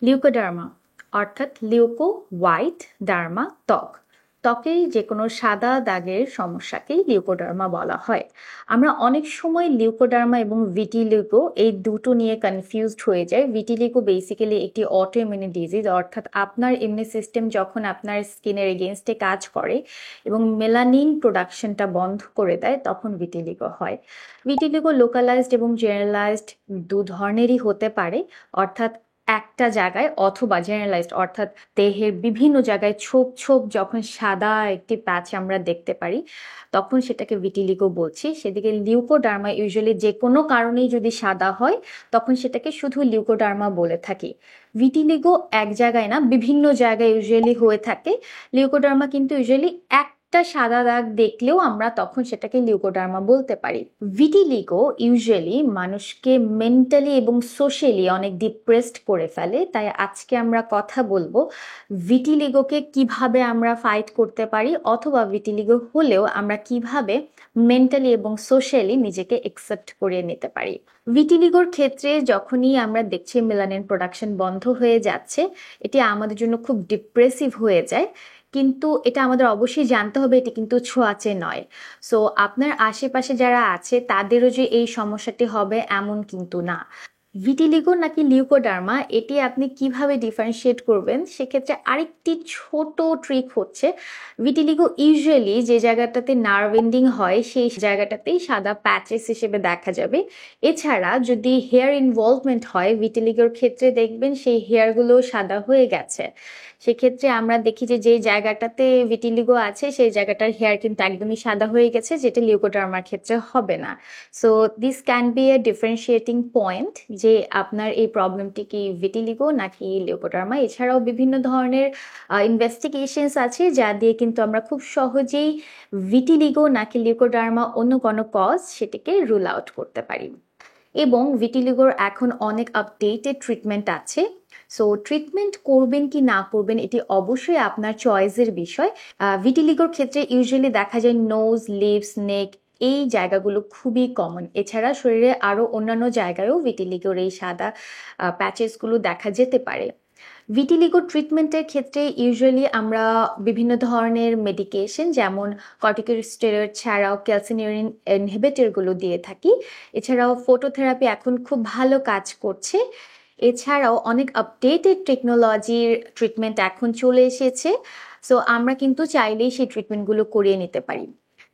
লিউকোডার্মা অর্থাৎ লিউকো white derma ত্বকে যে কোনো সাদা দাগের সমস্যাকেই লিউকোডার্মা বলা হয়। আমরা অনেক সময় লিউকোডার্মা এবং ভিটিলিগো এই দুটো নিয়ে কনফিউজড হয়ে যায়। ভিটিলিগো বেসিক্যালি একটি অটোইমিউন ডিজিজ, অর্থাৎ আপনার ইমিউন সিস্টেম যখন আপনার স্কিনের এগেনস্টে কাজ করে এবং মেলানিন প্রোডাকশনটা বন্ধ করে দেয় তখন ভিটিলিগো হয়। ভিটিলিগো লোকালাইজড এবং জেনারেলাইজড দু ধরনেরই হতে পারে, অর্থাৎ একটা জায়গায় অথবা জেনারেলাইজড অর্থাৎ দেহের বিভিন্ন জায়গায় ছোপ ছোপ যখন সাদা একটি প্যাচ আমরা দেখতে পারি তখন সেটাকে ভিটিলিগো বলছি। সেদিকে লিউকোডার্মা ইউজুয়ালি যে কোনো কারণেই যদি সাদা হয় তখন সেটাকে শুধু লিউকোডার্মা বলে থাকি। ভিটিলিগো এক জায়গায় না, বিভিন্ন জায়গায় ইউজুয়ালি হয়ে থাকে। লিউকোডার্মা কিন্তু ইউজুয়ালি একটা সাদা দাগ দেখলেও আমরা তখন সেটাকে লিউকোডার্মা বলতে পারি। ভিটিলিগো ইউজুয়ালি মানুষকে মেন্টালি এবং সোশ্যালি অনেক ডিপ্রেসড করে ফেলে। তাই আজকে আমরা কথা বলবো ভিটিলিগোকে কিভাবে আমরা ফাইট করতে পারি, অথবা ভিটিলিগো হলেও আমরা কিভাবে মেন্টালি এবং সোশ্যালি নিজেকে একসেপ্ট করে নিতে পারি। ভিটিলিগোর ক্ষেত্রে যখনই আমরা দেখছি মেলানিন প্রোডাকশন বন্ধ হয়ে যাচ্ছে, এটি আমাদের জন্য খুব ডিপ্রেসিভ হয়ে যায়। কিন্তু এটা আমাদের অবশ্যই জানতে হবে এটি কিন্তু ছোঁয়াচে নয়। সো আপনার আশেপাশে যারা আছে তাদেরও যে এই সমস্যাটি হবে এমন কিন্তু না। ভিটিলিগো নাকি লিউকোডার্মা এটি আপনি কিভাবে ডিফারেন্সিয়েট করবেন, সেক্ষেত্রে আরেকটি ছোট ট্রিক হচ্ছে ভিটিলিগো ইউজুয়ালি যে জায়গাটাতে নার্ভ এন্ডিং হয় সেই জায়গাটাতেই সাদা প্যাচেস হিসেবে দেখা যাবে। এছাড়া যদি হেয়ার ইনভলভমেন্ট হয় ভিটিলিগোর ক্ষেত্রে দেখবেন সেই হেয়ারগুলো সাদা হয়ে গেছে। সেক্ষেত্রে আমরা দেখি যে যে জায়গাটাতে ভিটিলিগো আছে সেই জায়গাটার হেয়ার কিন্তু একদমই সাদা হয়ে গেছে, যেটা লিউকোডার্মার ক্ষেত্রে হবে না। So this can B A differentiating point যে আপনার এই প্রবলেমটি কি ভিটিলিগো নাকি লিউকোডার্মা। এছাড়াও বিভিন্ন ধরনের ইনভেস্টিগেশনস আছে যা দিয়ে কিন্তু আমরা খুব সহজেই ভিটিলিগো নাকি লিউকোডার্মা অন্য কোনো কজ সেটিকে রুল আউট করতে পারি। এবং ভিটিলিগোর এখন অনেক আপডেটেড ট্রিটমেন্ট আছে। সো ট্রিটমেন্ট করবেন কি না করবেন এটি অবশ্যই আপনার চয়েসের বিষয়। ভিটিলিগোর ক্ষেত্রে ইউজুয়ালি দেখা যায় নোজ, লিপস, নেক এই জায়গাগুলো খুবই কমন। এছাড়া শরীরে আরও অন্যান্য জায়গায়ও ভিটিলিগোর এই সাদা প্যাচেসগুলো দেখা যেতে পারে। ভিটিলিগো ট্রিটমেন্টের ক্ষেত্রে ইউজুয়ালি আমরা বিভিন্ন ধরনের মেডিকেশন যেমন কর্টিকোস্টেরয়েড ছাড়াও ক্যালসিনিউরিন ইনহিবিটরগুলো দিয়ে থাকি। এছাড়াও ফটোথেরাপি এখন খুব ভালো কাজ করছে। এছাড়াও অনেক আপডেটেড টেকনোলজির ট্রিটমেন্ট এখন চলে এসেছে। সো আমরা কিন্তু চাইলেই সেই ট্রিটমেন্টগুলো করিয়ে নিতে পারি।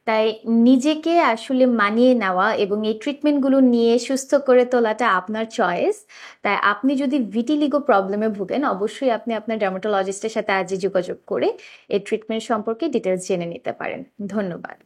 তাই নিজেকে আসলে মানিয়ে নেওয়া এবং এই ট্রিটমেন্টগুলো নিয়ে সুস্থ করে তোলাটা আপনার চয়েস। তাই আপনি যদি ভিটিলিগো প্রবলেমে ভুগেন অবশ্যই আপনি আপনার ডার্মাটোলজিস্টের সাথে আজই যোগাযোগ করে এই ট্রিটমেন্ট সম্পর্কে ডিটেলস জেনে নিতে পারেন। ধন্যবাদ।